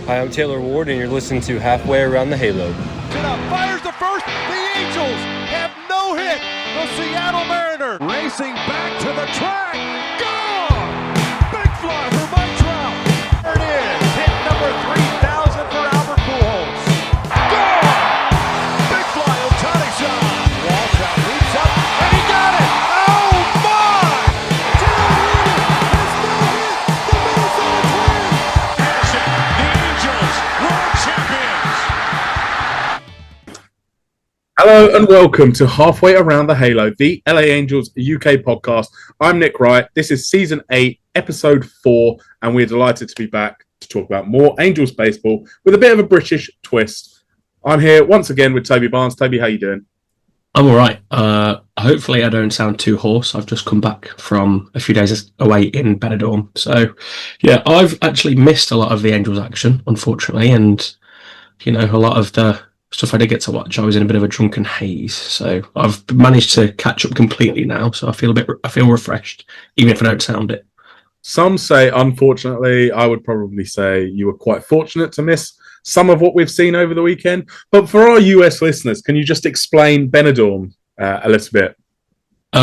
Hi, I'm Taylor Ward, and you're listening to Halfway Around the Halo. Fires the first. The Angels have no hit. The Seattle Mariners racing back to the track. Gone! Big fly for Mike Trout. There it is. Hit number 3,000 for Albert Pujols. Gone! Big fly, Ohtani shot. Walshot leaps up, and he got it. Oh, my! Taylor has no hit. The Minnesota Twins. Anderson, the Angels, world champions. Hello and welcome to Halfway Around the Halo, the LA Angels UK podcast. I'm Nick Wright. This is Season 8, Episode 4, and we're delighted to be back to talk about more Angels baseball with a bit of a British twist. I'm here once again with Toby Barnes. Toby, how you doing? I'm all right. Hopefully I don't sound too hoarse. I've just come back from a few days away in Benidorm. So, yeah, I've actually missed a lot of the Angels action, unfortunately, and, a lot of the stuff I did get to watch, I was in a bit of a drunken haze. So I've managed to catch up completely now. So I feel refreshed, even if I don't sound it. Some say, unfortunately, I would probably say you were quite fortunate to miss some of what we've seen over the weekend. But for our US listeners, can you just explain Benidorm a little bit? For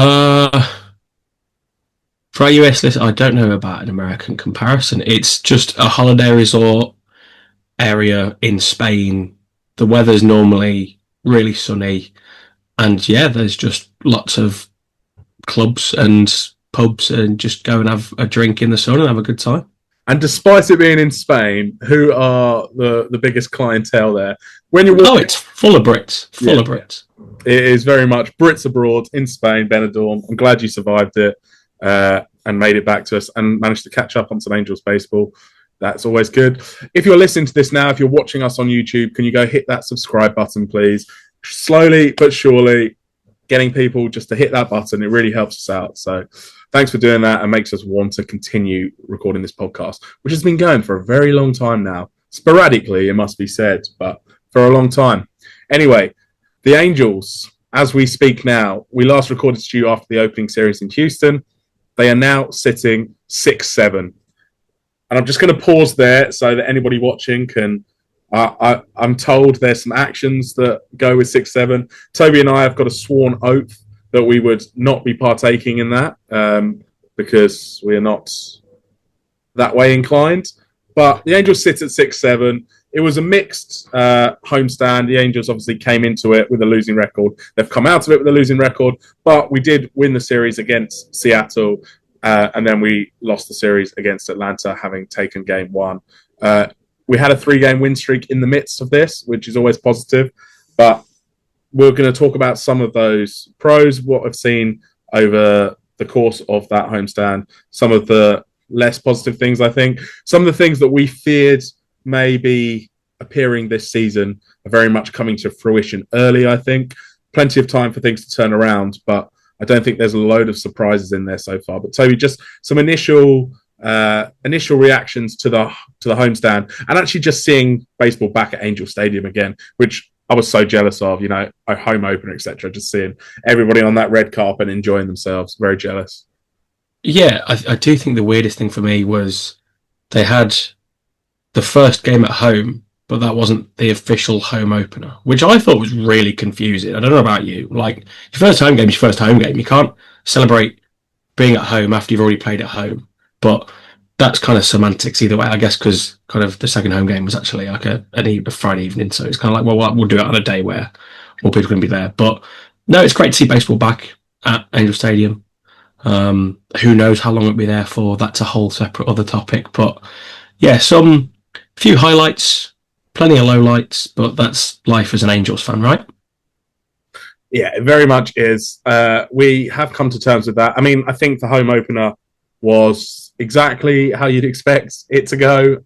our US listeners, I don't know about an American comparison. It's just a holiday resort area in Spain. The weather's normally really sunny, and there's just lots of clubs and pubs, and just go and have a drink in the sun and have a good time. And despite it being in Spain, who are the biggest clientele there? When you're it's full of Brits. Full of Brits. It is very much Brits abroad in Spain, Benidorm. I'm glad you survived it and made it back to us and managed to catch up on some Angels baseball. That's always good. If you're listening to this now, if you're watching us on YouTube, can you go hit that subscribe button, please? Slowly but surely, getting people just to hit that button, it really helps us out. So thanks for doing that and makes us want to continue recording this podcast, which has been going for a very long time now. Sporadically, it must be said, but for a long time. Anyway, the Angels, as we speak now, we last recorded to you after the opening series in Houston. They are now sitting 6-7. And I'm just going to pause there so that anybody watching can... I'm told there's some actions that go with 6-7. Toby and I have got a sworn oath that we would not be partaking in that because we are not that way inclined. But the Angels sit at 6-7. It was a mixed homestand. The Angels obviously came into it with a losing record. They've come out of it with a losing record, but we did win the series against Seattle. And then we lost the series against Atlanta, having taken game one. We had a 3-game win streak in the midst of this, which is always positive. But we're going to talk about some of those pros, what I've seen over the course of that homestand, some of the less positive things, I think. Some of the things that we feared may be appearing this season are very much coming to fruition early, I think. Plenty of time for things to turn around, but I don't think there's a load of surprises in there so far. But Toby, just some initial reactions to the homestand, and actually just seeing baseball back at Angel Stadium again, which I was so jealous of. A home opener, etc. Just seeing everybody on that red carpet enjoying themselves. Very jealous. Yeah, I do think the weirdest thing for me was they had the first game at home, but that wasn't the official home opener, which I thought was really confusing. I don't know about you. Like, your first home game is your first home game. You can't celebrate being at home after you've already played at home. But that's kind of semantics either way, I guess, because kind of the second home game was actually like a Friday evening. So it's kind of like, well, we'll do it on a day where more people are going to be there. But no, it's great to see baseball back at Angel Stadium. Who knows how long it'll be there for? That's a whole separate other topic. But yeah, some few highlights. Plenty of lowlights, but that's life as an Angels fan, right? Yeah, it very much is. We have come to terms with that. I mean, I think the home opener was exactly how you'd expect it to go.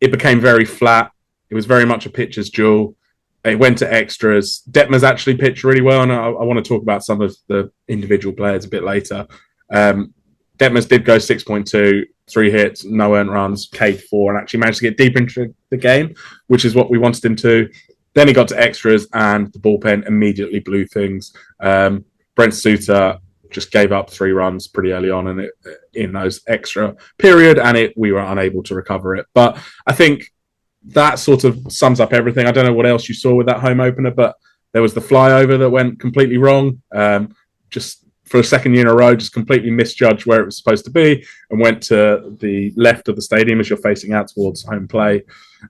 It became very flat. It was very much a pitcher's duel. It went to extras. Detmer's actually pitched really well, and I want to talk about some of the individual players a bit later. Detmer's did go 6.2, 3 hits, no earned runs, K4, and actually managed to get deep into the game, which is what we wanted him to. Then he got to extras, and the bullpen immediately blew things. Brent Suter just gave up 3 runs pretty early on in those extra period, and we were unable to recover it. But I think that sort of sums up everything. I don't know what else you saw with that home opener, but there was the flyover that went completely wrong. Just for a second year in a row, just completely misjudged where it was supposed to be and went to the left of the stadium as you're facing out towards home play.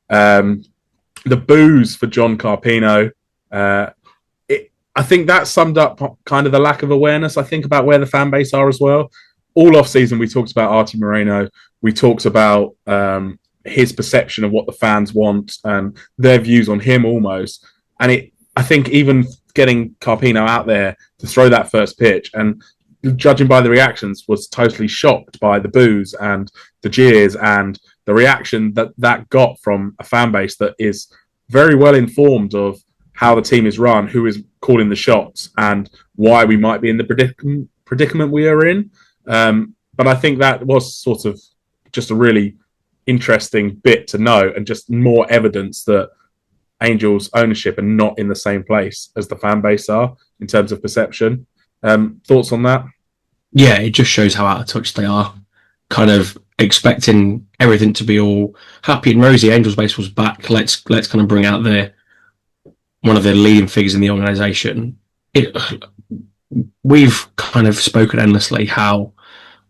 The boos for John Carpino, I think that summed up kind of the lack of awareness, I think, about where the fan base are as well. All off season, we talked about Artie Moreno. We talked about his perception of what the fans want and their views on him almost. And I think even getting Carpino out there to throw that first pitch and judging by the reactions was totally shocked by the boos and the jeers and the reaction that got from a fan base that is very well informed of how the team is run, who is calling the shots and why we might be in the predicament we are in. But I think that was sort of just a really interesting bit to know and just more evidence that Angels ownership are not in the same place as the fan base are in terms of perception. Thoughts on that? Yeah, it just shows how out of touch they are. Kind of expecting everything to be all happy and rosy. Angels base was back. Let's kind of bring out one of the leading figures in the organisation. We've kind of spoken endlessly how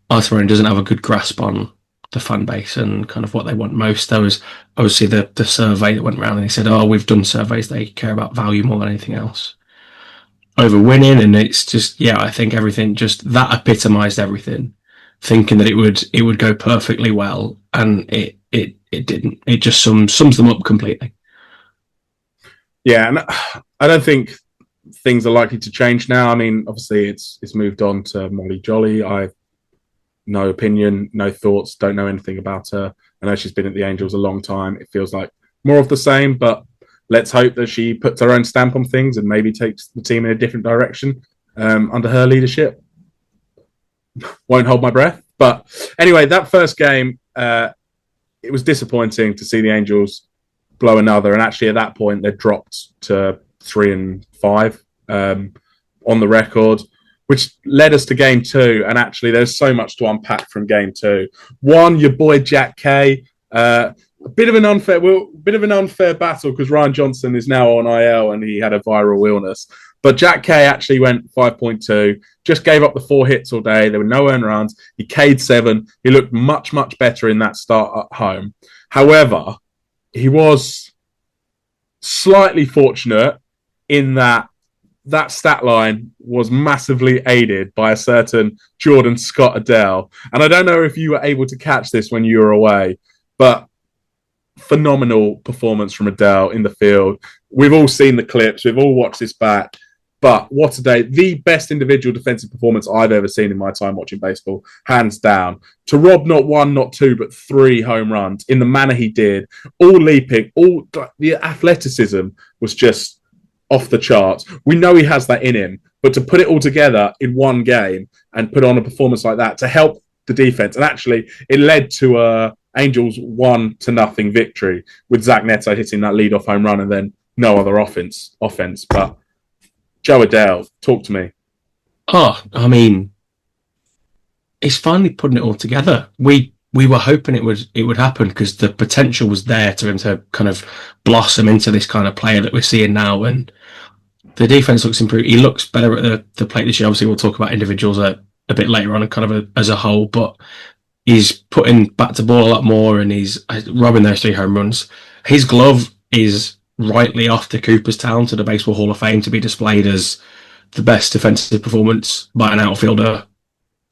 Arthur Rowan doesn't have a good grasp on the fan base and kind of what they want most. There was obviously the survey that went around and they said, we've done surveys, they care about value more than anything else over winning. And it's just, I think everything just that epitomised everything, thinking that it would go perfectly well, and it didn't. It just sums them up completely. Yeah, and I don't think things are likely to change now. I mean, obviously it's moved on to Molly Jolly. I've no opinion, no thoughts, don't know anything about her. I know she's been at the Angels a long time. It feels like more of the same, but let's hope that she puts her own stamp on things and maybe takes the team in a different direction under her leadership. Won't hold my breath. But anyway, that first game, it was disappointing to see the Angels blow another. And actually at that point, they dropped to 3-5 on the record, which led us to game two. And actually, there's so much to unpack from game two. One, your boy Jack Kay, a bit of an unfair battle because Ryan Johnson is now on IL and he had a viral illness. But Jack Kay actually went 5.2, just gave up the 4 hits all day. There were no earned runs. He K'd 7. He looked much, much better in that start at home. However, he was slightly fortunate in that stat line was massively aided by a certain Jordan Scott Adell. And I don't know if you were able to catch this when you were away, but phenomenal performance from Adell in the field. We've all seen the clips. We've all watched this back. But what a day. The best individual defensive performance I've ever seen in my time watching baseball, hands down. To rob not 1, not 2, but 3 home runs in the manner he did, all leaping, all the athleticism was just off the charts. We know he has that in him, but to put it all together in one game and put on a performance like that to help the defense, and actually it led to a Angels 1-0 victory with Zach Neto hitting that leadoff home run and then no other offense. But Joe Adell, talk to me. I mean, he's finally putting it all together. We were hoping it would happen because the potential was there to him to kind of blossom into this kind of player that we're seeing now. And the defense looks improved. He looks better at the plate this year. Obviously, we'll talk about individuals a bit later on and kind of as a whole, but he's putting back to ball a lot more and he's robbing those 3 home runs. His glove is rightly off to Cooperstown to the Baseball Hall of Fame to be displayed as the best defensive performance by an outfielder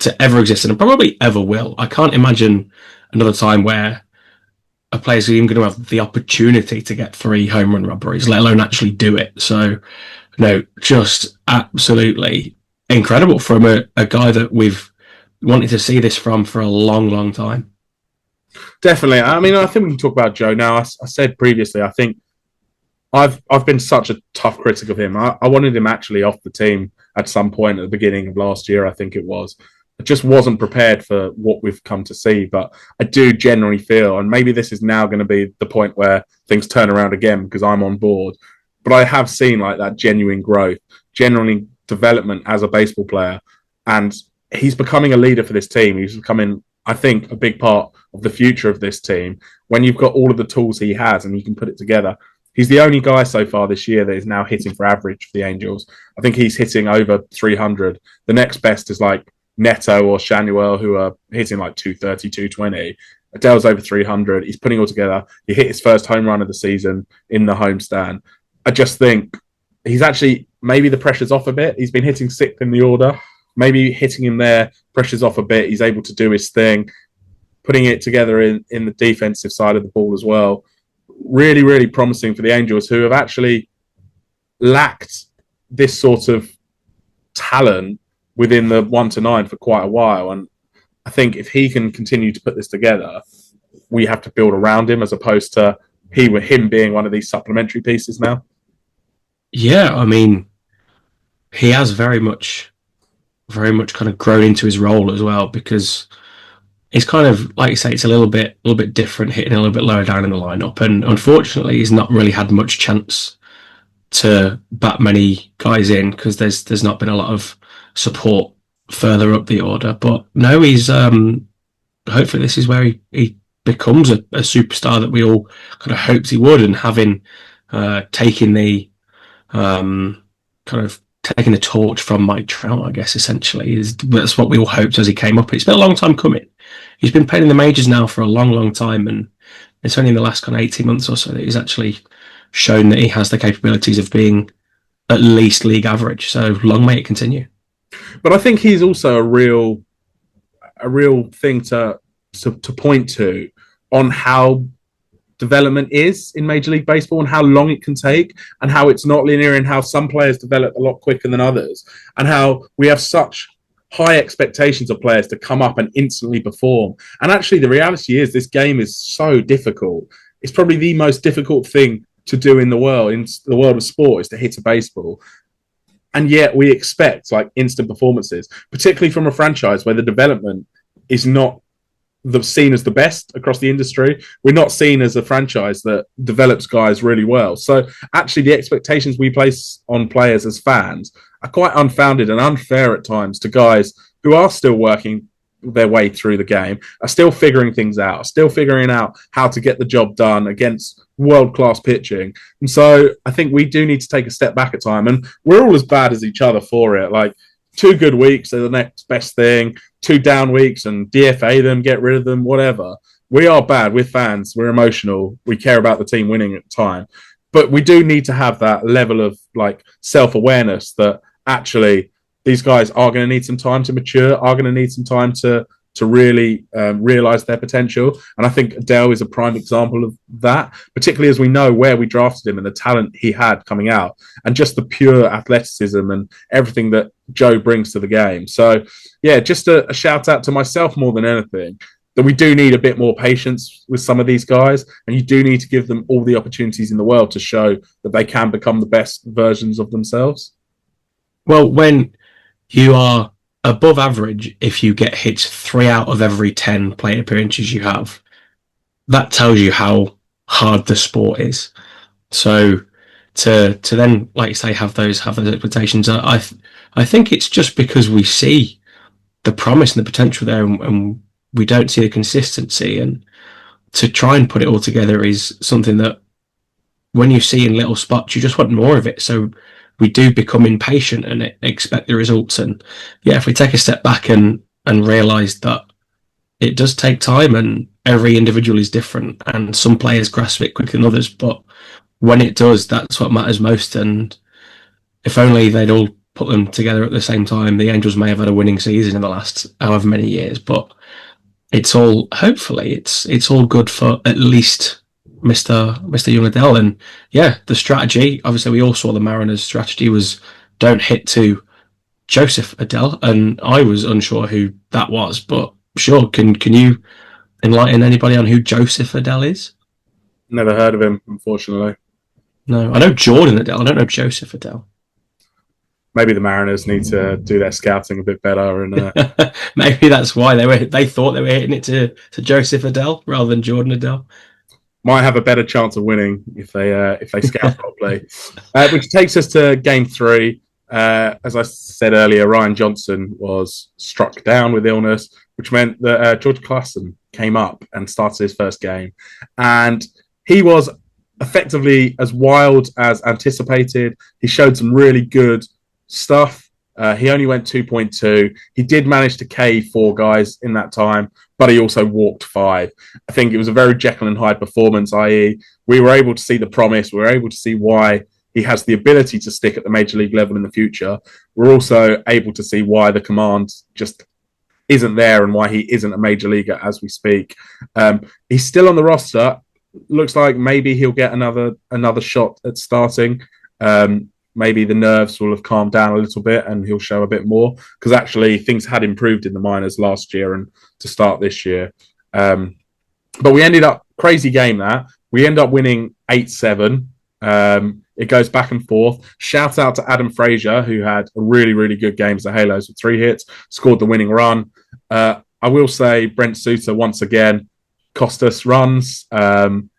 to ever exist and probably ever will. I can't imagine another time where a player's even going to have the opportunity to get 3 home run robberies, let alone actually do it. So, no, just absolutely incredible from a guy that we've wanted to see this from for a long, long time. Definitely. I mean, I think we can talk about Joe now. I said previously, I think I've been such a tough critic of him. I wanted him actually off the team at some point at the beginning of last year, I think it was. I just wasn't prepared for what we've come to see. But I do generally feel, and maybe this is now going to be the point where things turn around again because I'm on board, but I have seen like that genuine growth, genuine development as a baseball player. And he's becoming a leader for this team. He's becoming I think, a big part of the future of this team. When you've got all of the tools he has and you can put it together, he's the only guy so far this year that is now hitting for average for the Angels. I think he's hitting over 300. The next best is like Neto or Shanuel, who are hitting like 230, 220. Adell's over 300. He's putting it all together. He hit his first home run of the season in the homestand. I just think he's actually, maybe the pressure's off a bit. He's been hitting sixth in the order. Maybe hitting him there, pressure's off a bit. He's able to do his thing, putting it together in the defensive side of the ball as well. Really, really promising for the Angels, who have actually lacked this sort of talent within the 1 to 9 for quite a while. And I think if he can continue to put this together, we have to build around him as opposed to him being one of these supplementary pieces now. Yeah, I mean, he has very much kind of grown into his role as well, because it's kind of, like you say, it's a little bit different, hitting a little bit lower down in the lineup. And unfortunately, he's not really had much chance to bat many guys in because there's not been a lot of support further up the order. But no, he's hopefully this is where he becomes a superstar that we all kind of hoped he would, and having taken the taking the torch from Mike Trout, I guess, essentially that's what we all hoped as he came up. It's been a long time coming. He's been playing in the majors now for a long, long time, and it's only in the last kind of 18 months or so that he's actually shown that he has the capabilities of being at least league average. So long may it continue. But I think he's also a real thing to point to on how development is in Major League Baseball and how long it can take, and how it's not linear, and how some players develop a lot quicker than others, and how we have such high expectations of players to come up and instantly perform. And actually, the reality is this game is so difficult. It's probably the most difficult thing to do in the world of sport, is to hit a baseball. And yet we expect like instant performances, particularly from a franchise where the development is not seen as the best across the industry. We're not seen as a franchise that develops guys really well. So actually the expectations we place on players as fans are quite unfounded and unfair at times to guys who are still working their way through the game, are still figuring things out, are still figuring out how to get the job done against world-class pitching. And so I think we do need to take a step back at time, and we're all as bad as each other for it. Like 2 good weeks are the next best thing, 2 down weeks and DFA them, get rid of them, whatever. We are bad. We're fans. We're emotional. We care about the team winning at the time. But we do need to have that level of like self-awareness that actually these guys are going to need some time to mature, are going to need some time to really realise their potential. And I think Adell is a prime example of that, particularly as we know where we drafted him and the talent he had coming out, and just the pure athleticism and everything that Joe brings to the game. So, yeah, just a shout out to myself more than anything, that we do need a bit more patience with some of these guys, and you do need to give them all the opportunities in the world to show that they can become the best versions of themselves. Well, when you are above average, if you get hits 3 out of every 10 plate appearances you have, that tells you how hard the sport is. So to then, like you say, have those expectations, I think it's just because we see the promise and the potential there, and we don't see the consistency. And to try and put it all together is something that, when you see in little spots, you just want more of it. So we do become impatient and expect the results. And yeah, if we take a step back and realise that it does take time, and every individual is different, and some players grasp it quicker than others, but when it does, that's what matters most. And if only they'd all put them together at the same time, the Angels may have had a winning season in the last however many years. But it's all, hopefully, it's all good for at least Mr. Young Adell. And yeah, the strategy, obviously we all saw the Mariners' strategy was don't hit to Joseph Adell, and I was unsure who that was, but sure, can you enlighten anybody on who Joseph Adell is? Never heard of him, unfortunately. No, I know Jordan Adell, I don't know Joseph Adell. Maybe the Mariners need to do their scouting a bit better, and maybe that's why they thought they were hitting it to Joseph Adell rather than Jordan Adell. Might have a better chance of winning if they scout properly. Which takes us to Game 3. As I said earlier, Ryan Johnson was struck down with illness, which meant that George Klassen came up and started his first game. And he was effectively as wild as anticipated. He showed some really good stuff. He only went 2.2. He did manage to K 4 guys in that time, but he also walked 5. I think it was a very Jekyll and Hyde performance, i.e. we were able to see the promise. We were able to see why he has the ability to stick at the major league level in the future. We're also able to see why the command just isn't there and why he isn't a major leaguer as we speak. He's still on the roster. Looks like maybe he'll get another shot at starting. Maybe the nerves will have calmed down a little bit and he'll show a bit more, because actually things had improved in the minors last year and to start this year. But we ended up, crazy game that. We end up winning 8-7. It goes back and forth. Shout out to Adam Frazier, who had a really, really good game as the Halos with 3 hits, scored the winning run. I will say Brent Suter, once again, cost us runs. I'm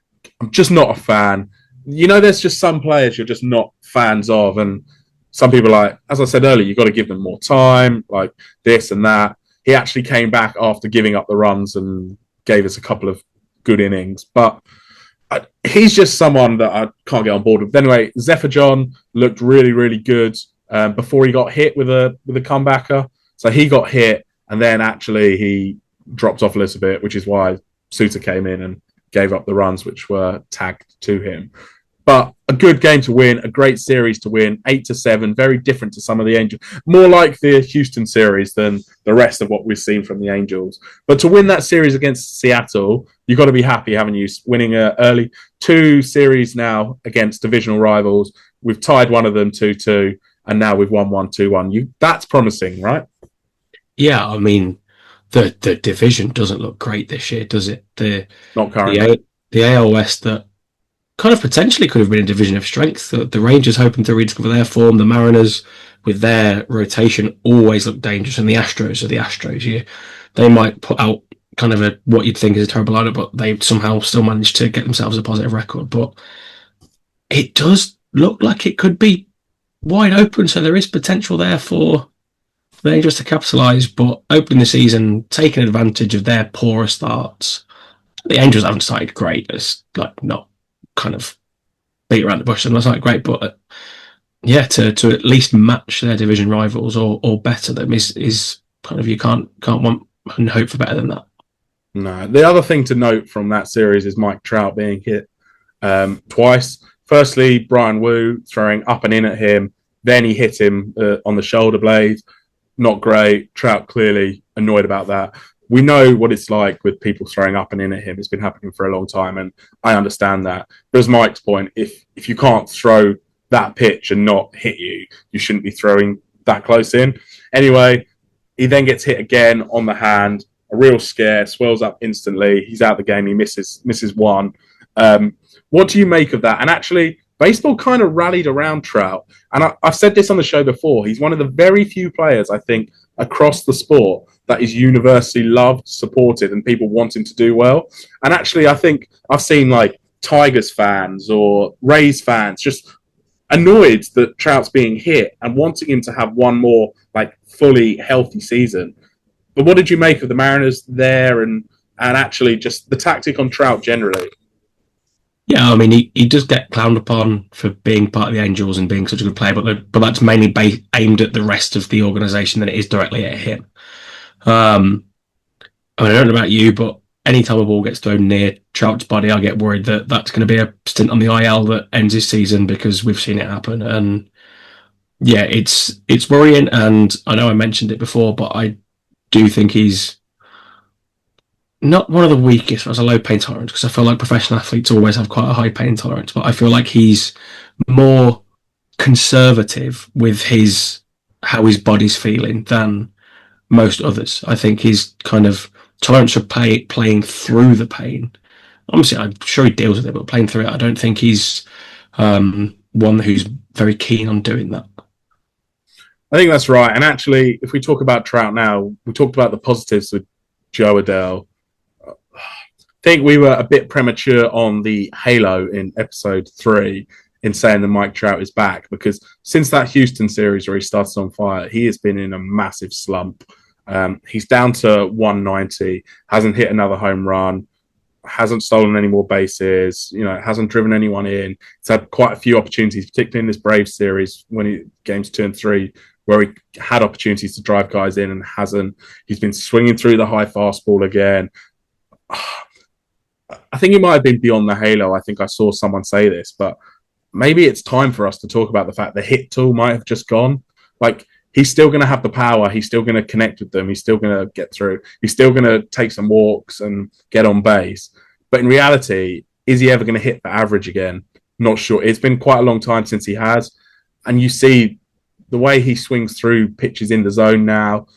just not a fan. You know, there's just some players you're just not fans of, and some people, like, as I said earlier, you've got to give them more time, like this and that. He actually came back after giving up the runs and gave us a couple of good innings, but he's just someone that I can't get on board with. Anyway, Zephyr John looked really, really good before he got hit with a comebacker. So he got hit, and then actually he dropped off a little bit, which is why Suter came in and gave up the runs, which were tagged to him. But a good game to win, a great series to win, 8-7, very different to some of the Angels. More like the Houston series than the rest of what we've seen from the Angels. But to win that series against Seattle, you've got to be happy, haven't you? Winning early 2 series now against divisional rivals. We've tied one of them 2-2, and now we've won 1-2-1. That's promising, right? Yeah, I mean, the division doesn't look great this year, does it? Not currently. The AL West that kind of potentially could have been a division of strength. The Rangers hoping to rediscover their form. The Mariners, with their rotation, always look dangerous. And the Astros are the Astros. They might put out kind of what you'd think is a terrible lineup, but they somehow still managed to get themselves a positive record. But it does look like it could be wide open, so there is potential there for the Rangers to capitalise. But opening the season, taking advantage of their poorer starts, the Angels haven't started great. It's like not kind of beat around the bush, and that's not great, but to at least match their division rivals or better them is kind of, you can't want and hope for better than that. No. The other thing to note from that series is Mike Trout being hit twice. Firstly, Brian Wu throwing up and in at him, then he hit him on the shoulder blade. Not great. Trout clearly annoyed about that. We know what it's like with people throwing up and in at him. It's been happening for a long time, and I understand that. But as Mike's point, if you can't throw that pitch and not hit you, you shouldn't be throwing that close in. Anyway, he then gets hit again on the hand. A real scare, swells up instantly. He's out the game. He misses one. What do you make of that? And actually, baseball kind of rallied around Trout. And I've said this on the show before. He's one of the very few players, I think, across the sport that is universally loved, supported, and people want him to do well. And actually, I think I've seen like Tigers fans or Rays fans just annoyed that Trout's being hit and wanting him to have one more like fully healthy season. But what did you make of the Mariners there and actually just the tactic on Trout generally? Yeah, I mean, he does get clowned upon for being part of the Angels and being such a good player, but that's mainly aimed at the rest of the organisation than it is directly at him. I mean, I don't know about you, but anytime a ball gets thrown near Trout's body, I get worried that that's going to be a stint on the IL that ends his season, because we've seen it happen. And yeah, it's worrying. And I know I mentioned it before, but I do think he's not one of the weakest as a low pain tolerance, because I feel like professional athletes always have quite a high pain tolerance, but I feel like he's more conservative with how his body's feeling than most others. I think his kind of tolerance of playing through the pain, obviously I'm sure he deals with it, but playing through it, I don't think he's one who's very keen on doing that. I think that's right. And actually, if we talk about Trout now, we talked about the positives with Joe Adell. I think we were a bit premature on the halo in episode 3 in saying that Mike Trout is back, because since that Houston series where he started on fire, he has been in a massive slump. He's down to 190, hasn't hit another home run, hasn't stolen any more bases, hasn't driven anyone in. He's had quite a few opportunities, particularly in this Braves series games 2 and 3, where he had opportunities to drive guys in and hasn't. He's been swinging through the high fastball again. I think he might have been beyond the halo. I think I saw someone say this, but maybe it's time for us to talk about the fact the hit tool might have just gone. Like, he's still going to have the power. He's still going to connect with them. He's still going to get through. He's still going to take some walks and get on base. But in reality, is he ever going to hit for average again? Not sure. It's been quite a long time since he has. And you see the way he swings through pitches in the zone now,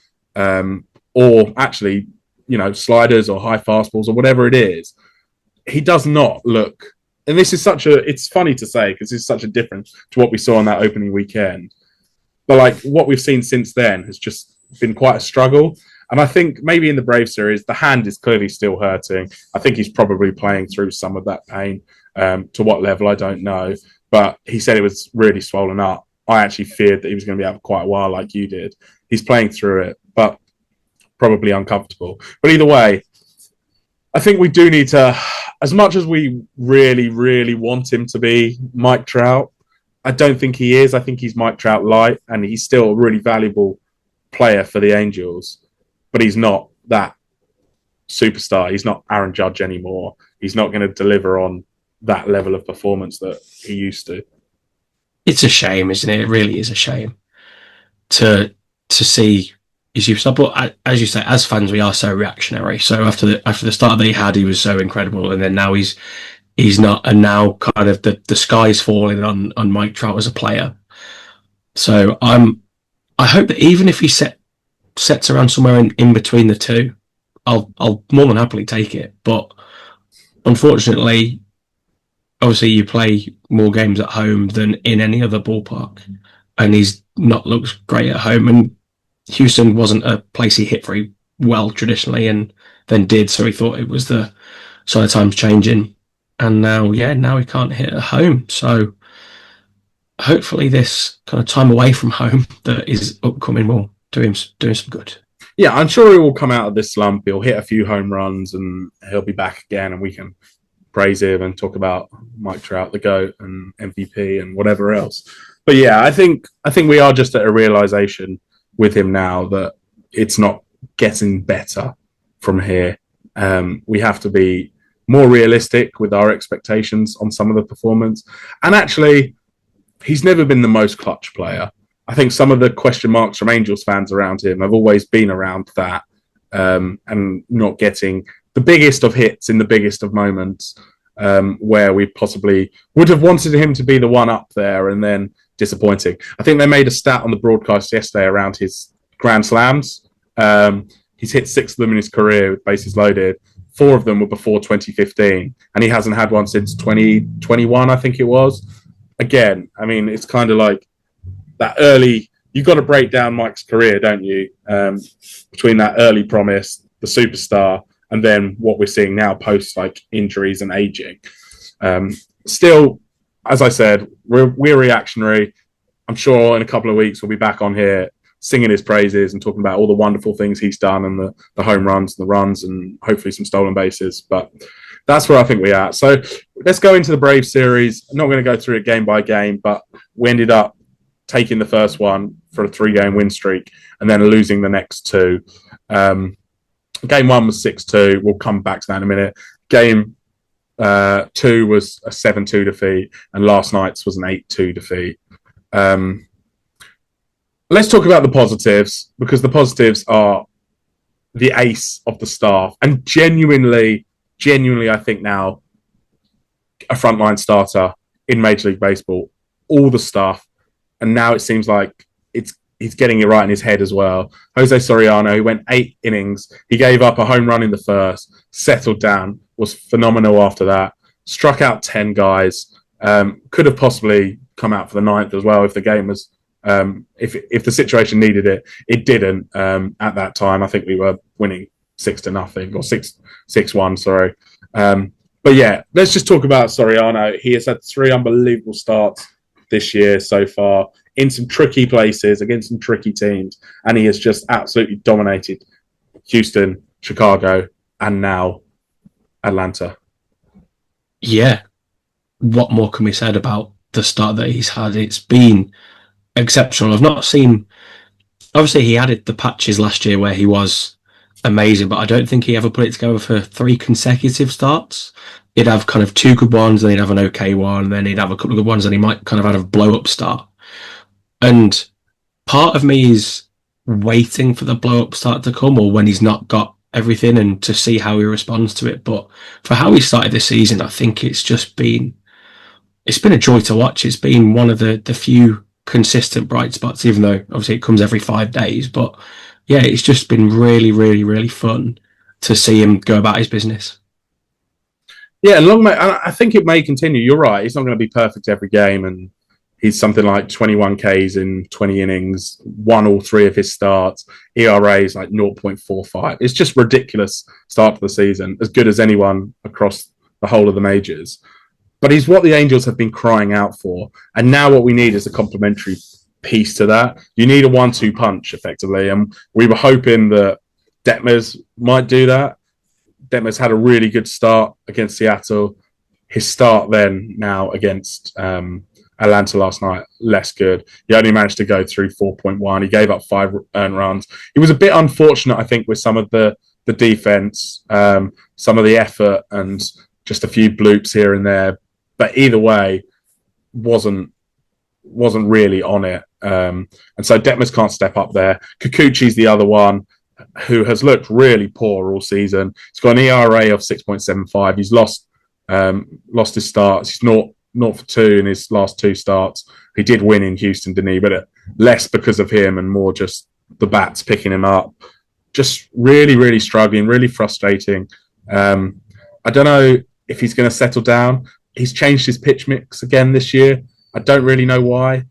or actually, sliders or high fastballs or whatever it is. He does not look, and it's funny to say because it's such a difference to what we saw on that opening weekend. But like what we've seen since then has just been quite a struggle. And I think maybe in the Brave series, the hand is clearly still hurting. I think he's probably playing through some of that pain. To what level, I don't know. But he said it was really swollen up. I actually feared that he was going to be out for quite a while like you did. He's playing through it, but probably uncomfortable. But either way, I think we do need to, as much as we really, really want him to be Mike Trout, I don't think he is. I think he's Mike Trout light, and he's still a really valuable player for the Angels, but he's not that superstar. He's not Aaron Judge anymore. He's not going to deliver on that level of performance that he used to. It's a shame, isn't it? It really is a shame to see his superstar. But as you say, as fans, we are so reactionary. So after the start that he had, he was so incredible, and then now he's not, and now kind of the sky's falling on Mike Trout as a player. So I hope that even if he sets around somewhere in between the two, I'll more than happily take it. But unfortunately, obviously you play more games at home than in any other ballpark, and he's not looks great at home. And Houston wasn't a place he hit very well traditionally, and then did. So he thought it was the sort of times changing. And now he can't hit at home. So hopefully this kind of time away from home that is upcoming will do him some good. Yeah, I'm sure he will come out of this slump. He'll hit a few home runs and he'll be back again, and we can praise him and talk about Mike Trout, the GOAT, and MVP and whatever else. But yeah, I think we are just at a realization with him now that it's not getting better from here. We have to be more realistic with our expectations on some of the performance. And actually, he's never been the most clutch player. I think some of the question marks from Angels fans around him have always been around that, and not getting the biggest of hits in the biggest of moments, where we possibly would have wanted him to be the one up there and then disappointing. I think they made a stat on the broadcast yesterday around his grand slams. He's hit 6 of them in his career with bases loaded. 4 of them were before 2015, and he hasn't had one since 2021, I think it was. Again, I mean, it's kind of like that early. You've got to break down Mike's career, don't you? Between that early promise, the superstar, and then what we're seeing now post like injuries and aging. Still, as I said, we're reactionary. I'm sure in a couple of weeks we'll be back on here singing his praises and talking about all the wonderful things he's done and the home runs and the runs and hopefully some stolen bases. But that's where I think we're at. So let's go into the Braves series. I'm not going to go through it game by game, but we ended up taking the first one for a 3-game win streak and then losing the next 2. Game 1 was 6-2. We'll come back to that in a minute. Game 2 was a 7-2 defeat, and last night's was an 8-2 defeat. Let's talk about the positives, because the positives are the ace of the staff, and genuinely, I think now a frontline starter in Major League Baseball, all the stuff, and now it seems like he's getting it right in his head as well. Jose Soriano, he went 8 innings, he gave up a home run in the first, settled down, was phenomenal after that, struck out 10 guys, could have possibly come out for the 9th as well if the game was. If the situation needed it, it didn't. At that time, I think we were winning 6-0 or 6-1. Sorry, but yeah, let's just talk about Soriano. He has had 3 unbelievable starts this year so far. in some tricky places against some tricky teams, and he has just absolutely dominated Houston, Chicago, and now Atlanta. Yeah. What more can be said about the start that he's had? It's been exceptional. I've not seen. Obviously, he added the patches last year where he was amazing, but I don't think he ever put it together for 3 consecutive starts. He'd have kind of 2 good ones, then he'd have an okay one, and then he'd have a couple of good ones, and he might kind of have a blow-up start. And part of me is waiting for the blow-up start to come, or when he's not got everything, and to see how he responds to it. But for how he started this season, I think it's been a joy to watch. It's been one of the few consistent bright spots, even though obviously it comes every 5 days. But yeah, it's just been really, really, really fun to see him go about his business. Yeah, and I think it may continue. You're right. He's not going to be perfect every game, and he's something like 21 Ks in 20 innings, won all 3 of his starts. ERA is like 0.45. It's just ridiculous start to the season, as good as anyone across the whole of the majors. But he's what the Angels have been crying out for. And now what we need is a complementary piece to that. You need a 1-2 punch, effectively. And we were hoping that Detmers might do that. Detmers had a really good start against Seattle. His start now against Atlanta last night, less good. He only managed to go through 4.1. He gave up 5 earned runs. He was a bit unfortunate, I think, with some of the defense, some of the effort, and just a few bloops here and there. But either way, wasn't really on it. And so Detmers can't step up there. Kikuchi's the other one who has looked really poor all season. He's got an ERA of 6.75. He's lost his starts. He's 0 for 2 in his last 2 starts. He did win in Houston, didn't he? But less because of him and more just the bats picking him up. Just really, really struggling, really frustrating. I don't know if he's going to settle down. He's changed his pitch mix again this year. I don't really know why.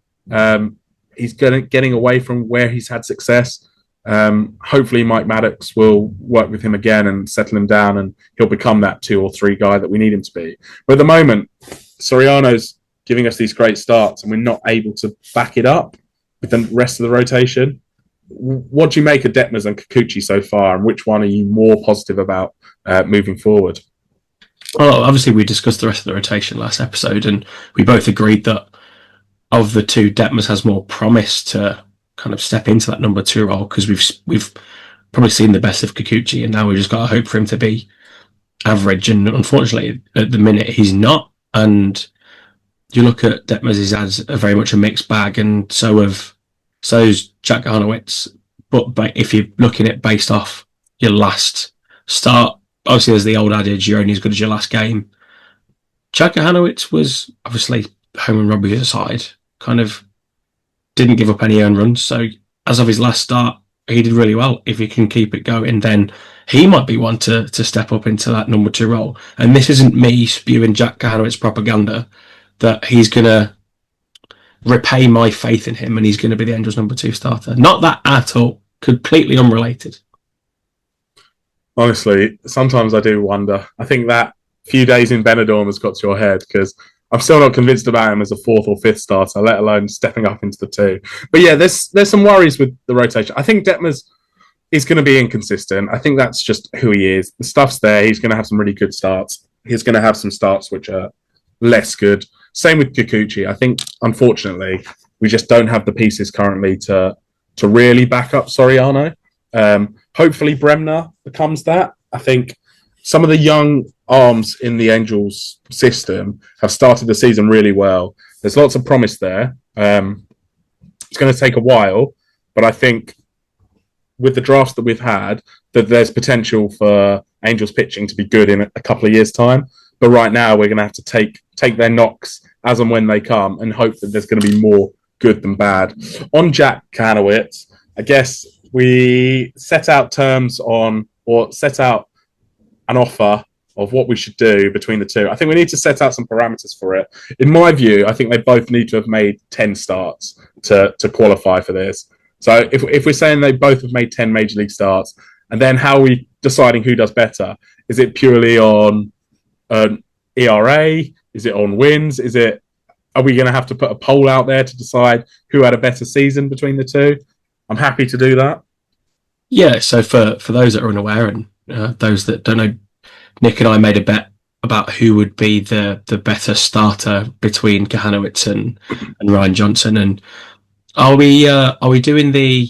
He's getting away from where he's had success. Hopefully Mike Maddox will work with him again and settle him down, and he'll become that 2 or 3 guy that we need him to be. But at the moment, Soriano's giving us these great starts and we're not able to back it up with the rest of the rotation. What do you make of Detmers and Kikuchi so far, and which one are you more positive about moving forward? Well, obviously we discussed the rest of the rotation last episode, and we both agreed that of the 2, Detmers has more promise to kind of step into that number 2 role, because we've probably seen the best of Kikuchi, and now we've just got to hope for him to be average. And unfortunately, at the minute, he's not. And you look at Detmers, he's had a very much a mixed bag, and so's Jack Hanowitz. But if you're looking at based off your last start, obviously there's the old adage, you're only as good as your last game. Jack Hanowitz was obviously home and rugby aside, kind of didn't give up any earned runs. So as of his last start, he did really well. If he can keep it going, then he might be one to step up into that number 2 role. And this isn't me spewing Jack Hanowitz propaganda that he's going to repay my faith in him and he's going to be the Angels' number 2 starter. Not that at all. Completely unrelated. Honestly, sometimes I do wonder. I think that few days in Benidorm has got to your head, because I'm still not convinced about him as a 4th or 5th starter, let alone stepping up into the 2. But yeah, there's some worries with the rotation. I think Detmers is going to be inconsistent. I think that's just who he is. The stuff's there. He's going to have some really good starts. He's going to have some starts which are less good. Same with Kikuchi. I think, unfortunately, we just don't have the pieces currently to really back up Soriano. Hopefully Bremner becomes that. I think some of the young arms in the Angels system have started the season really well. There's lots of promise there. It's going to take a while, but I think with the drafts that we've had, that there's potential for Angels pitching to be good in a couple of years' time. But right now, we're going to have to take their knocks as and when they come and hope that there's going to be more good than bad. On Jack Hanowitz, I guess we set out terms on, or set out an offer of what we should do between the 2. I think we need to set out some parameters for it. In my view, I think they both need to have made 10 starts to qualify for this. So if we're saying they both have made 10 Major League starts, and then how are we deciding who does better? Is it purely on ERA? Is it on wins? Is it are we going to have to put a poll out there to decide who had a better season between the two? I'm happy to do that. Yeah, so for those that are unaware and those that don't know, Nick and I made a bet about who would be the better starter between Kahanowitz and Ryan Johnson. And are we doing the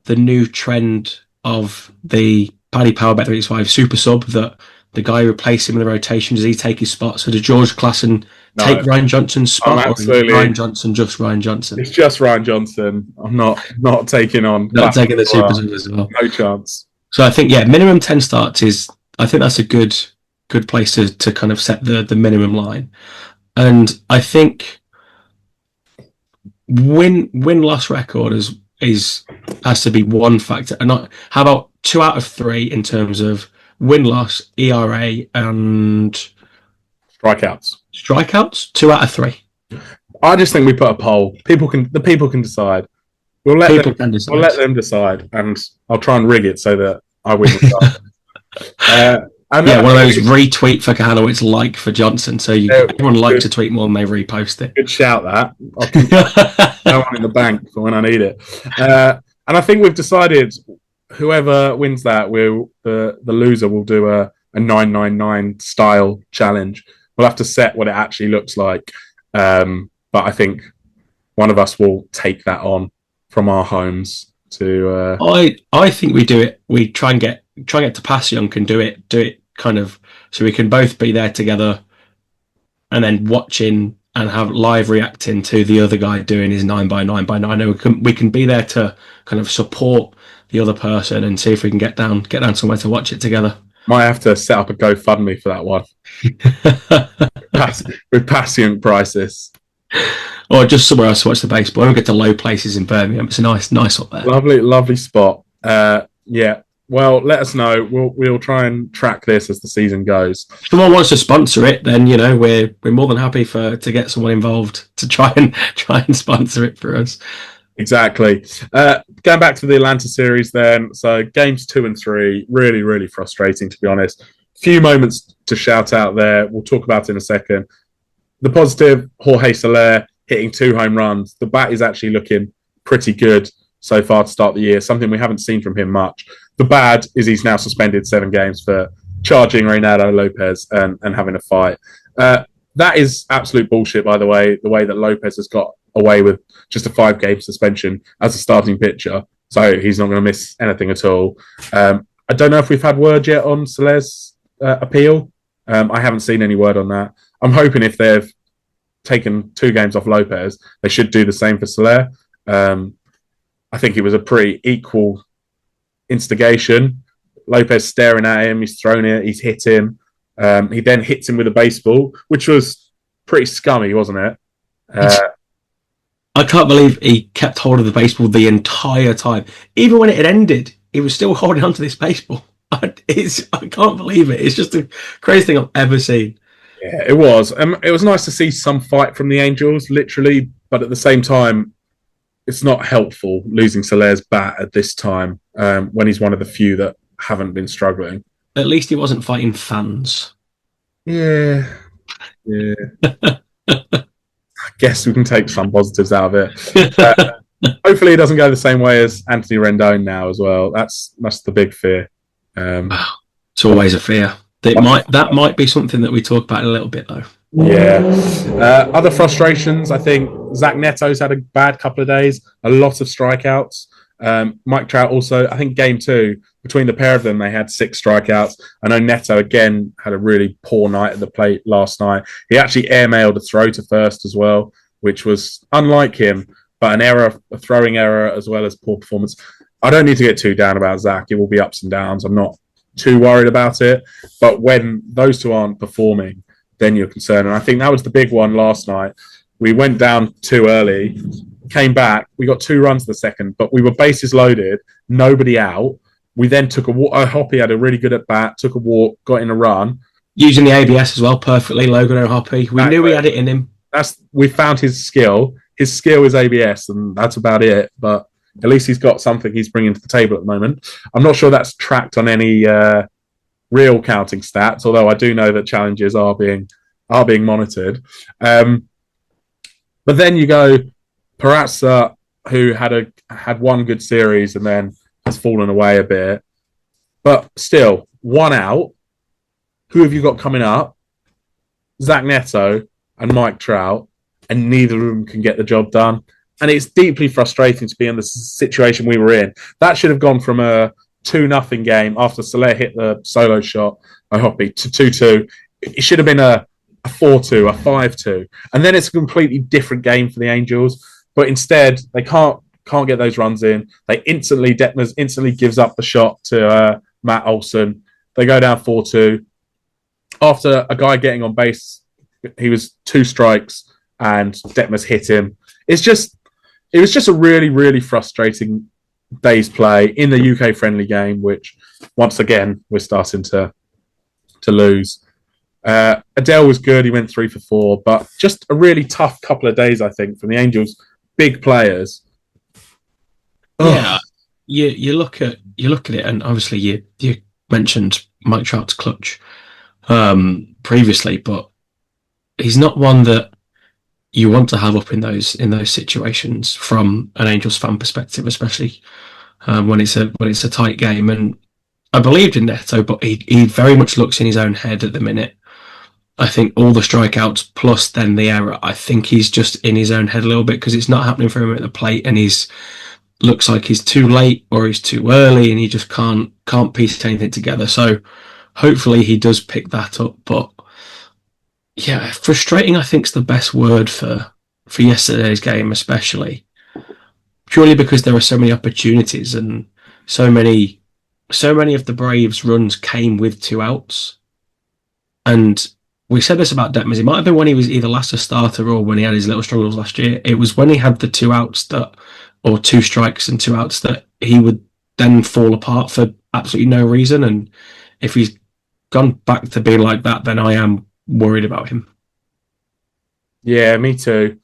new trend of the Paddy Power Bet 365 super sub that the guy replacing him in the rotation? Does he take his spot? So does George Klassen take Ryan Johnson's spot, or is Ryan Johnson just Ryan Johnson? It's just Ryan Johnson. I'm not taking on. Not taking the super sub as well. No chance. So I think minimum 10 starts is. I think that's a good place to kind of set the minimum line, and I think win loss record has to be one factor, and not how about 2 out of 3 in terms of win loss, ERA, and strikeouts 2 out of 3. I just think we put a poll. The people can decide. We'll let them decide, and I'll try and rig it so that I win. One of those retweet for Kahanowitz, like for Johnson, so everyone likes to tweet more than they repost it. Good shout, that. I'll keep that one in the bank for when I need it. And I think we've decided whoever wins that, the loser will do a 999 style challenge. We'll have to set what it actually looks like, but I think one of us will take that on from our homes to. I think we do it. We try and get to Passyunk and do it kind of so we can both be there together, and then watching and have live reacting to the other guy doing his 9x9x9. I know we can be there to kind of support the other person and see if we can get down somewhere to watch it together. Might have to set up a GoFundMe for that one. with Passyunk prices. Or just somewhere else to watch the baseball. I don't get to low places in Birmingham. It's a nice up there. Lovely spot. Yeah. Well, let us know. We'll try and track this as the season goes. If someone wants to sponsor it, then we're more than happy to get someone involved to try and sponsor it for us. Exactly. Going back to the Atlanta series, then. So games 2 and 3, really, really frustrating, to be honest. Few moments to shout out there. We'll talk about it in a second. The positive, Jorge Soler hitting 2 home runs. The bat is actually looking pretty good so far to start the year, something we haven't seen from him much. The bad is he's now suspended 7 games for charging Reynaldo Lopez and having a fight. That is absolute bullshit, by the way that Lopez has got away with just a 5-game suspension as a starting pitcher. So he's not going to miss anything at all. I don't know if we've had word yet on Soler's appeal. I haven't seen any word on that. I'm hoping if they've taken 2 games off Lopez, they should do the same for Soler. I think it was a pretty equal instigation. Lopez staring at him, he's thrown it, he's hit him. He then hits him with a baseball, which was pretty scummy, wasn't it? I can't believe he kept hold of the baseball the entire time. Even when it had ended, he was still holding onto this baseball. I can't believe it. It's just the craziest thing I've ever seen. Yeah, it was. It was nice to see some fight from the Angels, literally, but at the same time, it's not helpful losing Soler's bat at this time when he's one of the few that haven't been struggling. At least he wasn't fighting fans. Yeah. I guess we can take some positives out of it. Hopefully it doesn't go the same way as Anthony Rendon now as well. That's the big fear. It's always a fear. That might be something that we talk about in a little bit, though. Yeah. Other frustrations, I think Zach Neto's had a bad couple of days, a lot of strikeouts. Mike Trout also, I think game 2, between the pair of them, they had 6 strikeouts. I know Neto, again, had a really poor night at the plate last night. He actually airmailed a throw to first as well, which was unlike him, but a throwing error as well as poor performance. I don't need to get too down about Zach. It will be ups and downs. I'm not too worried about it. But when those two aren't performing, then you're concerned. And I think that was the big one last night. We went down too early, came back. We got 2 runs the second, but we were bases loaded, nobody out. We then took a walk. Hoppy had a really good at bat, took a walk, got in a run. Using the ABS as well perfectly, Logan O'Hoppy. We knew we had it in him. We found his skill. His skill is ABS, and that's about it. But at least he's got something he's bringing to the table at the moment. I'm not sure that's tracked on any real counting stats, although I do know that challenges are being monitored. But then you go Perazza, who had one good series and then has fallen away a bit. But still, one out. Who have you got coming up? Zach Neto and Mike Trout, and neither of them can get the job done. And it's deeply frustrating to be in the situation we were in. That should have gone from a 2-0 game after Soler hit the solo shot by Hoppy to 2-2. It should have been a 4-2, a 5-2. And then it's a completely different game for the Angels. But instead, they can't get those runs in. Detmers instantly gives up the shot to Matt Olson. They go down 4-2. After a guy getting on base, he was 2 strikes and Detmers hit him. It was just a really, really frustrating day's play in the UK friendly game, which once again we're starting to lose. Adell was good; he went 3 for 4, but just a really tough couple of days, I think, from the Angels' big players. Yeah, you look at it, and obviously you mentioned Mike Trout's clutch previously, but he's not one that you want to have up in those situations from an Angels fan perspective, especially when it's a tight game. And I believed in Neto, but he very much looks in his own head at the minute. I think all the strikeouts plus then the error, I think he's just in his own head a little bit because it's not happening for him at the plate, and looks like he's too late or he's too early, and he just can't piece anything together. So hopefully he does pick that up. But yeah, frustrating, I think, is the best word for yesterday's game, especially purely because there were so many opportunities and so many of the Braves' runs came with 2 outs. And we said this about Detmers. It might have been when he was either last a starter or when he had his little struggles last year. It was when he had the 2 outs or 2 strikes and 2 outs that he would then fall apart for absolutely no reason. And if he's gone back to being like that, then I am worried about him. Yeah, me too.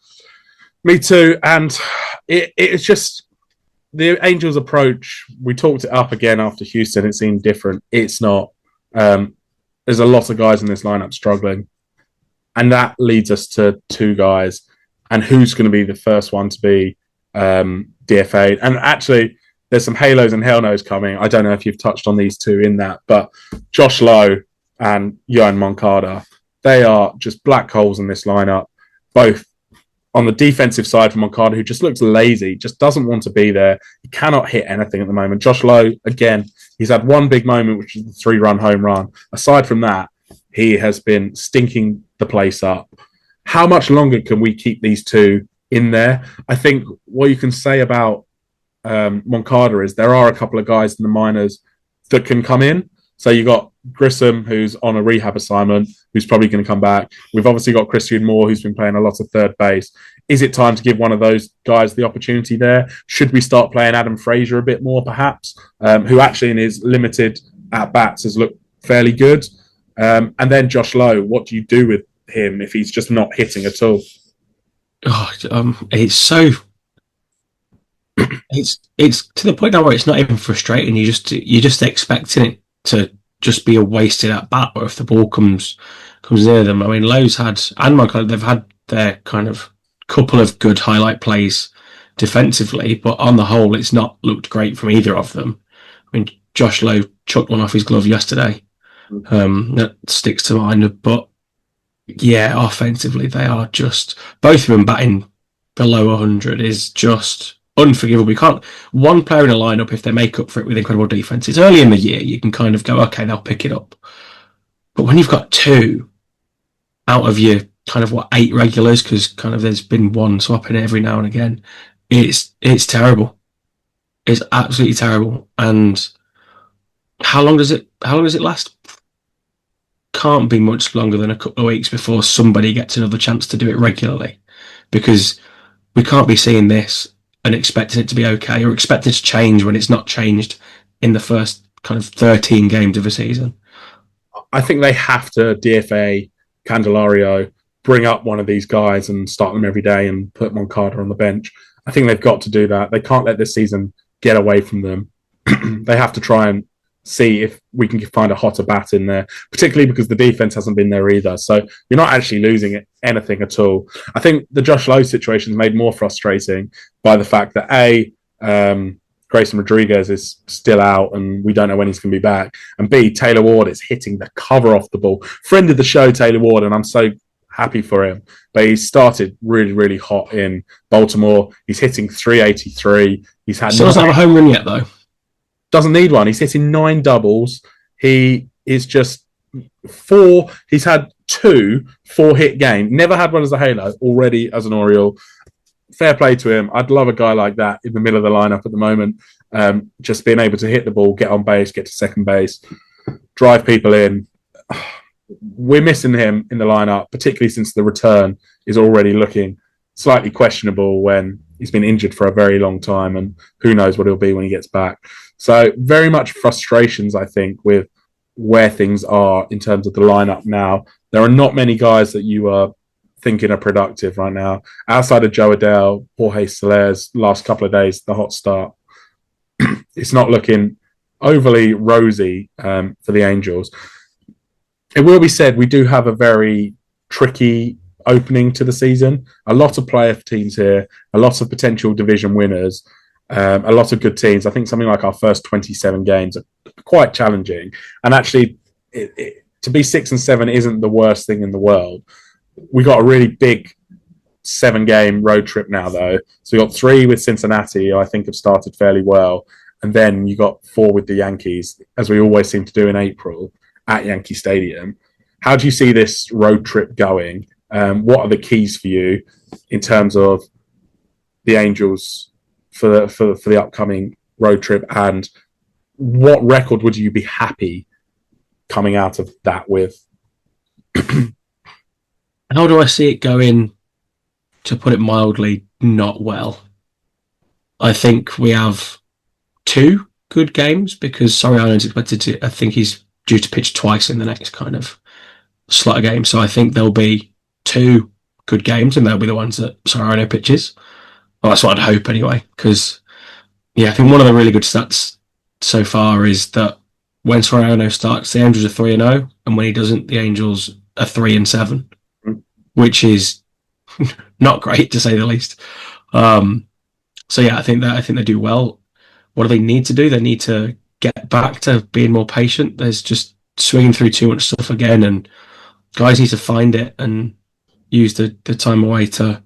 And it's just the Angels' approach. We talked it up again after Houston. It seemed different. It's not. There's a lot of guys in this lineup struggling, and that leads us to 2 guys. And who's going to be the first one to be DFA'd? And actually, there's some halos and hell no's coming. I don't know if you've touched on these 2 in that, but Josh Lowe and Yohan Moncada, they are just black holes in this lineup, both on the defensive side for Moncada, who just looks lazy, just doesn't want to be there. He cannot hit anything at the moment. Josh Lowe, again, he's had one big moment, which is the 3-run home run. Aside from that, he has been stinking the place up. How much longer can we keep these 2 in there? I think what you can say about Moncada is there are a couple of guys in the minors that can come in. So you got Grissom, who's on a rehab assignment, who's probably going to come back. We've obviously got Christian Moore, who's been playing a lot of third base. Is it time to give one of those guys the opportunity there? Should we start playing Adam Frazier a bit more, perhaps, who actually in his limited at-bats has looked fairly good? And then Josh Lowe, what do you do with him if he's just not hitting at all? It's so... It's to the point now where it's not even frustrating. You're just expecting it to just be a wasted at bat, or if the ball comes near them. I mean, Lowe's had, and Michael, they've had their kind of couple of good highlight plays defensively, but on the whole, it's not looked great from either of them. I mean, Josh Lowe chucked one off his glove yesterday. That sticks to mind. But yeah, offensively, they are just, both of them batting below 100 is just unforgivable. You can't, one player in a lineup, if they make up for it with incredible defense, it's early in the year, you can kind of go, okay, they'll pick it up. But when you've got 2 out of your kind of 8 regulars, because kind of there's been one swapping every now and again, it's terrible. It's absolutely terrible. And how long does it last? Can't be much longer than a couple of weeks before somebody gets another chance to do it regularly, because we can't be seeing this and expecting it to be okay, or expecting it to change when it's not changed in the first kind of 13 games of a season. I think they have to DFA Candelario, bring up one of these guys and start them every day and put Moncada on the bench. I think they've got to do that. They can't let this season get away from them. They have to try and see if we can find a hotter bat in there, particularly because the defense hasn't been there either. So you're not actually losing anything at all. I think the Josh Lowe situation is made more frustrating by the fact that Grayson Rodriguez is still out and we don't know when he's going to be back. And B, Taylor Ward is hitting the cover off the ball. Friend of the show, Taylor Ward, and I'm so happy for him. But he started really, really hot in Baltimore. He's hitting 383. He's had still doesn't have a home run yet, though. Doesn't need one. He's hitting 9 doubles. He is just 4. He's had 2 4-hit games. Never had one as a Halo, already as an Oriole. Fair play to him. I'd love a guy like that in the middle of the lineup at the moment. Just being able to hit the ball, get on base, get to second base, drive people in. We're missing him in the lineup, particularly since the return is already looking slightly questionable when he's been injured for a very long time, and who knows what he'll be when he gets back. So very much frustrations, I think, with where things are in terms of the lineup now. There are not many guys that you are thinking are productive right now. Outside of Joe Adell, Jorge Soler's last couple of days, the hot start, it's not looking overly rosy for the Angels. It will be said we do have a very tricky opening to the season. A lot of playoff teams here, a lot of potential division winners, a lot of good teams. I think something like our first 27 games are quite challenging. And actually, to be 6-7 isn't the worst thing in the world. We got a really big 7-game road trip now, though. So we got 3 with Cincinnati, who I think have started fairly well. And then you got 4 with the Yankees, as we always seem to do in April at Yankee Stadium. How do you see this road trip going? What are the keys for you in terms of the Angels for the upcoming road trip? And what record would you be happy coming out of that with? How do I see it going, to put it mildly, not well? I think we have 2 good games because Soriano is expected to, I think he's due to pitch twice in the next kind of slot of games. So I think there'll be 2 good games and they'll be the ones that Soriano pitches. Well, that's what I'd hope anyway, because I think one of the really good stats so far is that when Soriano starts, the Angels are 3-0, and when he doesn't, the Angels are 3-7, which is not great to say the least. So I think they do well. What do they need to do? They need to get back to being more patient. There's just swinging through too much stuff again, and guys need to find it and use the time away to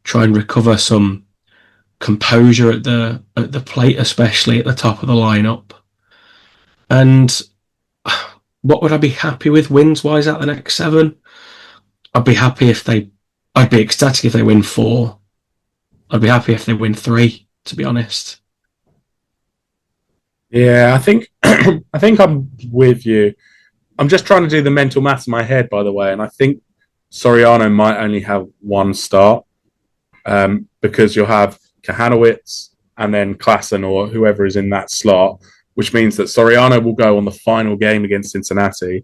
try and recover some composure at the plate, especially at the top of the lineup. And what would I be happy with wins wise at the next 7? I'd be ecstatic if they win 4. I'd be happy if they win 3, to be honest. Yeah, I think I'm with you. I'm just trying to do the mental maths in my head, by the way, and I think Soriano might only have 1 start because you'll have Kahanowitz and then Klassen or whoever is in that slot, which means that Soriano will go on the final game against Cincinnati,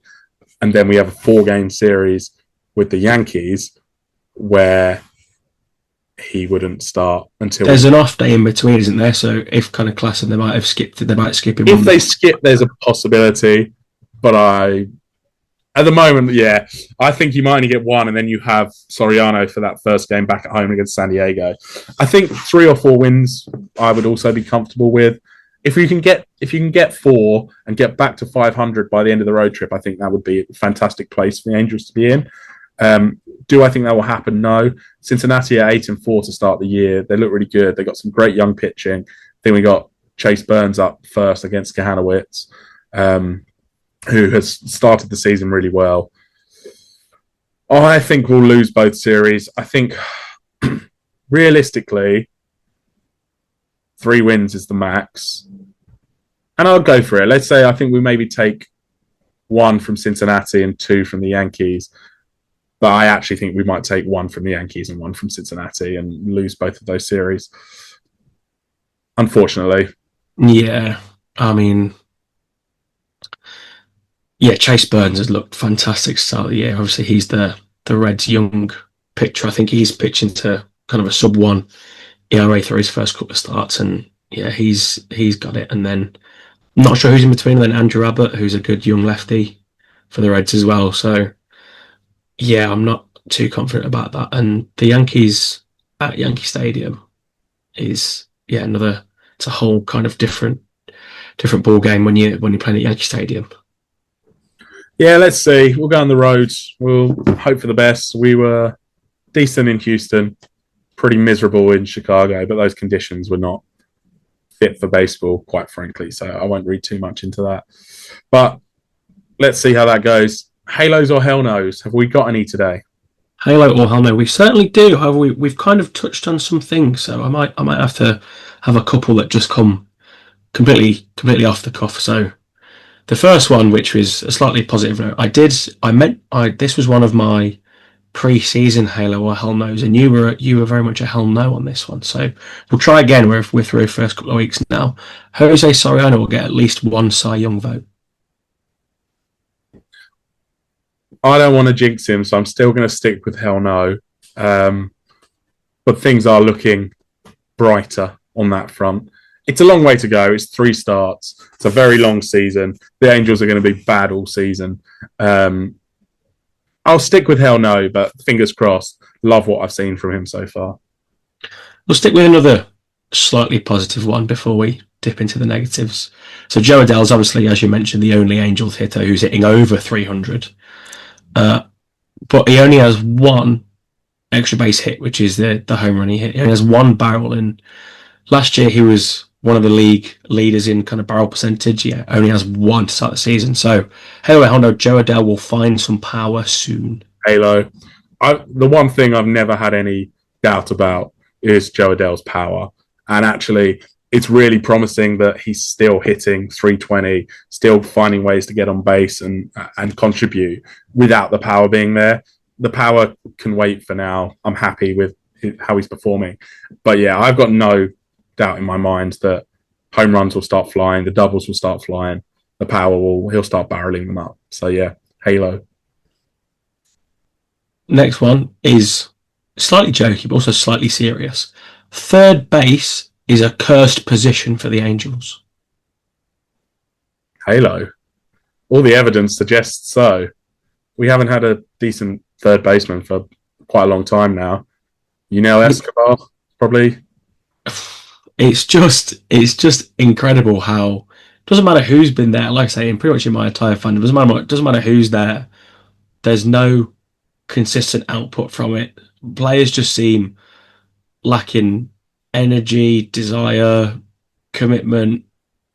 and then we have a 4-game series with the Yankees where he wouldn't start until... There's an off day in between, isn't there? So if kind of Klassen, they might skip him. If they skip, there's a possibility, but at the moment, I think you might only get 1, and then you have Soriano for that first game back at home against San Diego. I think 3 or 4 wins I would also be comfortable with. If you can get 4 and get back to 500 by the end of the road trip, I think that would be a fantastic place for the Angels to be in. Do I think that will happen? No. Cincinnati are 8-4 to start the year. They look really good. They got some great young pitching. I think we got Chase Burns up first against Kahanowitz, who has started the season really well. I think we'll lose both series. I think realistically, 3 wins is the max. And I'll go for it. Let's say I think we maybe take 1 from Cincinnati and 2 from the Yankees. But I actually think we might take 1 from the Yankees and 1 from Cincinnati and lose both of those series. Unfortunately. Yeah. I mean, Chase Burns has looked fantastic to start of the year. Obviously, he's the Reds' young pitcher. I think he's pitching to kind of a sub-1 ERA through his first couple of starts. And he's got it. And then Not sure who's in between, and then Andrew Abbott, who's a good young lefty for the Reds as well. So, yeah, I'm not too confident about that. And the Yankees at Yankee Stadium is, yeah, another. It's a whole kind of different ball game when you're playing at Yankee Stadium. Yeah, let's see. We'll go on the road. We'll hope for the best. We were decent in Houston, pretty miserable in Chicago, but those conditions were not fit for baseball, quite frankly. So I won't read too much into that. But let's see how that goes. Halos or hell no's? Have we got any today? Halo or hell no? We certainly do. However, we've kind of touched on some things, so I might have to have a couple that just come completely off the cuff. So the first one, which was a slightly positive note, this was one of my pre-season Halo or hell no's, and you were very much a hell no on this one. So we'll try again. We're through the first couple of weeks now. Jose Soriano will get at least one Cy Young vote. I don't want to jinx him, so I'm still going to stick with hell no. But things are looking brighter on that front. It's a long way to go. It's 3 starts. It's a very long season. The Angels are going to be bad all season. I'll stick with hell no, but fingers crossed. Love what I've seen from him so far. We'll stick with another slightly positive one before we dip into the negatives. So Joe Adell's obviously, as you mentioned, the only Angels hitter who's hitting over 300. But he only has one extra base hit, which is the home run he hit. He only has one barrel, and last year he was one of the league leaders in kind of barrel percentage. Yeah, only has one to start the season. So, Halo Hondo, Joe Adell will find some power soon. Halo. The one thing I've never had any doubt about is Joe Adell's power. And actually, it's really promising that he's still hitting 320, still finding ways to get on base and contribute without the power being there. The power can wait for now. I'm happy with how he's performing. But yeah, I've got no doubt in my mind that home runs will start flying, the doubles will start flying, the power he'll start barreling them up. So yeah, Halo. Next one is slightly jokey, but also slightly serious. Third base is a cursed position for the Angels. Halo. All the evidence suggests so. We haven't had a decent third baseman for quite a long time now. Escobar, probably. It's just incredible how it doesn't matter who's been there. Like I say, in pretty much in my entire fandom, it doesn't matter who's there. There's no consistent output from it. Players just seem lacking energy, desire, commitment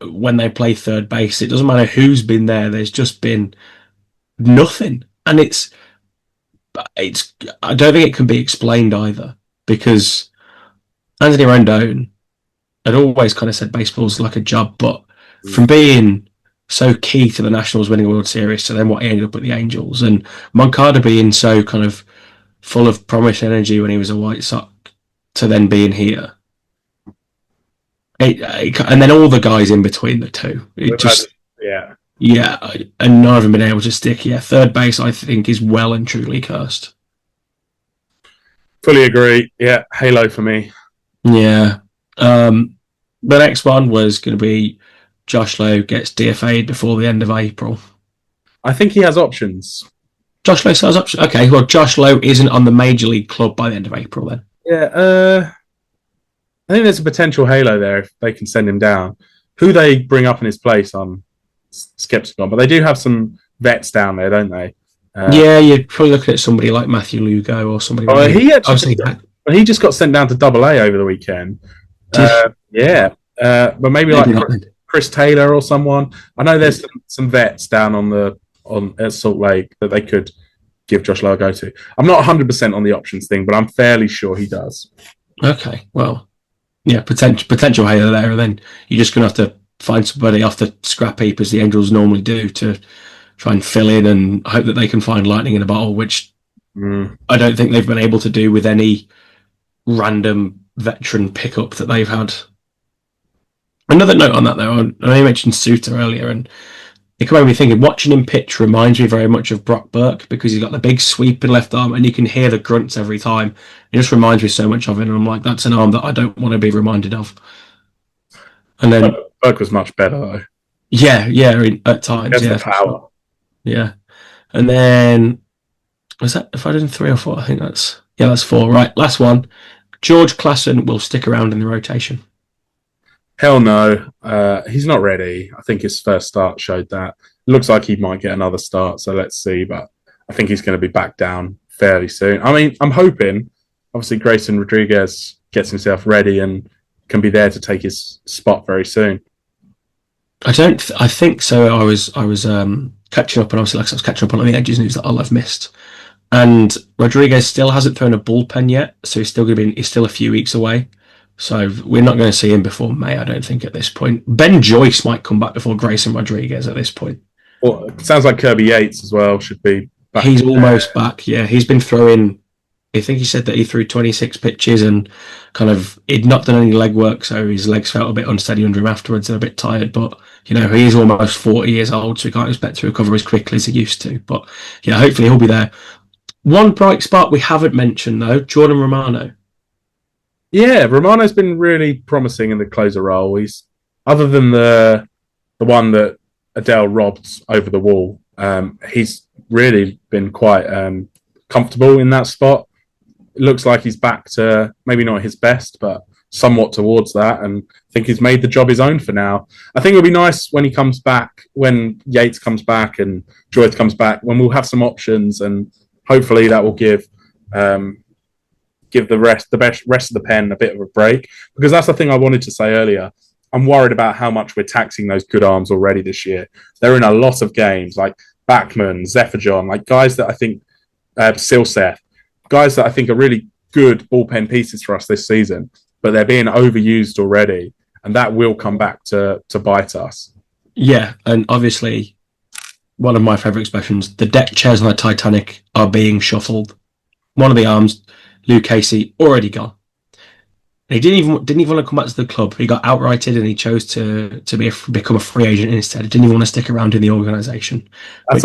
when they play third base. It doesn't matter who's been there. There's just been nothing, and it's. I don't think it can be explained either, because Anthony Rendon had always kind of said baseball's like a job, but from being so key to the Nationals winning a World Series to then what he ended up with the Angels, and Moncada being so kind of full of promise and energy when he was a White Sox to then being here. And then all the guys in between the two. Yeah, and none of them been able to stick. Yeah, third base, I think, is well and truly cursed. Fully agree. Yeah, Halo for me. Yeah. The next one was going to be Josh Lowe gets DFA'd before the end of April. I think he has options. Josh Lowe has options. Okay, well, Josh Lowe isn't on the major league club by the end of April then. Yeah, I think there's a potential Halo there if they can send him down. Who they bring up in his place, I'm skeptical on, but they do have some vets down there, don't they? Yeah, you'd probably look at somebody like Matthew Lugo or somebody. He just got sent down to AA over the weekend. But maybe like Chris Taylor or someone. I know there's some vets down at Salt Lake that they could give Josh Lowe a go to. I'm not 100% on the options thing, but I'm fairly sure he does. Okay, well, yeah, potential Halo there, and then you're just going to have to find somebody off the scrap heap as the Angels normally do to try and fill in and hope that they can find lightning in a bottle, which I don't think they've been able to do with any random veteran pickup that they've had. Another note on that, though, I know you mentioned Suter earlier, and it made me thinking, watching him pitch reminds me very much of Brock Burke, because he's got the big sweeping left arm and you can hear the grunts every time. It just reminds me so much of it, and I'm like, that's an arm that I don't want to be reminded of. And then Burke was much better, though. Yeah, at times, That's the power. yeah. And then was that if I did 3 or 4? I think that's 4. Right, last one. George Classen will stick around in the rotation. Hell no. He's not ready. I think his first start showed that. Looks like he might get another start, so let's see. But I think he's going to be back down fairly soon. I mean, I'm hoping, obviously, Grayson Rodriguez gets himself ready and can be there to take his spot very soon. I think so. I was catching up, and obviously, like I was catching up on the edges news that I'll have missed. And Rodriguez still hasn't thrown a bullpen yet, so he's still a few weeks away. So we're not going to see him before May, I don't think, at this point. Ben Joyce might come back before Grayson Rodriguez at this point. Well, it sounds like Kirby Yates as well should be back. He's almost back, yeah. He's been throwing, I think he said that he threw 26 pitches and he'd not done any leg work, so his legs felt a bit unsteady under him afterwards and a bit tired. But, he's almost 40 years old, so he can't expect to recover as quickly as he used to. But, yeah, hopefully he'll be there. One bright spot we haven't mentioned, though, Jordan Romano. Yeah, Romano's been really promising in the closer role. He's, other than the one that Adell robbed over the wall, he's really been quite comfortable in that spot. It looks like he's back to maybe not his best, but somewhat towards that, and I think he's made the job his own for now. I think it'll be nice when he comes back, when Yates comes back and Joyce comes back, when we'll have some options, and hopefully that will give the rest of the pen a bit of a break, because that's the thing I wanted to say earlier. I'm worried about how much we're taxing those good arms already this year. They're in a lot of games, like Backman, Zephyr, like guys that I think, Silseth, guys that I think are really good bullpen pieces for us this season, but they're being overused already, and that will come back to bite us. Yeah, and obviously, one of my favourite expressions, the deck chairs on the Titanic are being shuffled. One of the arms, Lou Casey, already gone. He didn't even want to come back to the club. He got outrighted and he chose to become a free agent instead. He didn't even want to stick around in the organisation. That's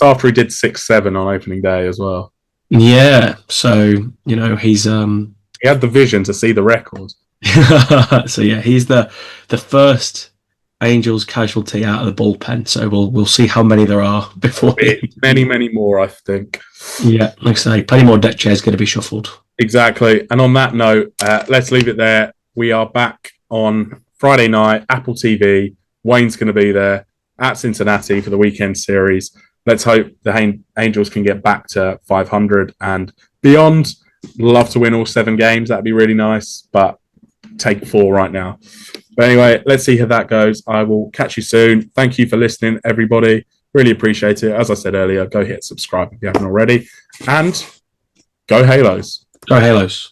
after he did 6-7 on opening day as well. Yeah, so he's he had the vision to see the record. So yeah, he's the first Angels casualty out of the bullpen. So we'll see how many there are before many more, I think. Yeah, like I say, plenty more deck chairs going to be shuffled. Exactly. And on that note, let's leave it there. We are back on Friday night, Apple TV. Wayne's going to be there at Cincinnati for the weekend series. Let's hope the Angels can get back to 500 and beyond. Love to win all 7 games. That'd be really nice, but take 4 right now. But anyway, let's see how that goes. I will catch you soon. Thank you for listening, everybody. Really appreciate it. As I said earlier, go hit subscribe if you haven't already. And go Halos. Go Halos.